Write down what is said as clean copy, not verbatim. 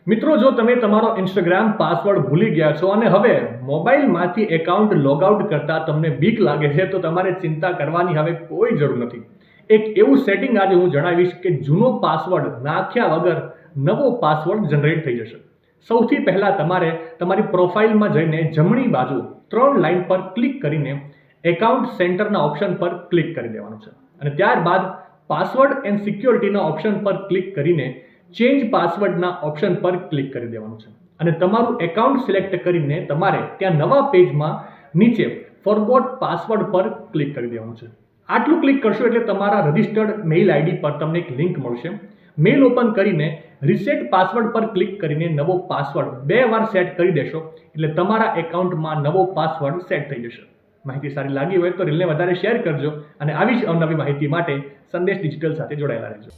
મિત્રો, જો તમે તમારો ઇન્સ્ટાગ્રામ પાસવર્ડ ભૂલી ગયા છો અને હવે મોબાઈલમાંથી એકાઉન્ટ લોગઆઉટ કરતા તમને બીક લાગે છે તો તમારે ચિંતા કરવાની હવે કોઈ જરૂર નથી. એક એવું સેટિંગ આજે હું જણાવીશ કે જૂનો પાસવર્ડ નાખ્યા વગર નવો પાસવર્ડ જનરેટ થઈ જશે. સૌથી પહેલા તમારે તમારી પ્રોફાઇલમાં જઈને જમણી બાજુ 3 લાઇન પર ક્લિક કરીને એકાઉન્ટ સેન્ટરના ઓપ્શન પર ક્લિક કરી દેવાનું છે અને ત્યારબાદ પાસવર્ડ એન્ડ સિક્યોરિટીના ઓપ્શન પર ક્લિક કરીને ચેન્જ પાસવર્ડના ઓપ્શન પર ક્લિક કરી દેવાનું છે અને તમારું એકાઉન્ટ સિલેક્ટ કરીને તમારે ત્યાં નવા પેજમાં નીચે ફોરગોટ પાસવર્ડ પર ક્લિક કરી દેવાનું છે. આટલું ક્લિક કરશો એટલે તમારા રજિસ્ટર્ડ મેઇલ આઈડી પર તમને એક લિંક મળશે. મેઇલ ઓપન કરીને રીસેટ પાસવર્ડ પર ક્લિક કરીને નવો પાસવર્ડ 2 વાર સેટ કરી દેશો એટલે તમારા એકાઉન્ટમાં નવો પાસવર્ડ સેટ થઈ જશે. માહિતી સારી લાગી હોય તો રીલને વધારે શેર કરજો અને આવી જ અવનવી માહિતી માટે સંદેશ ડિજિટલ સાથે જોડાયેલા રહેજો.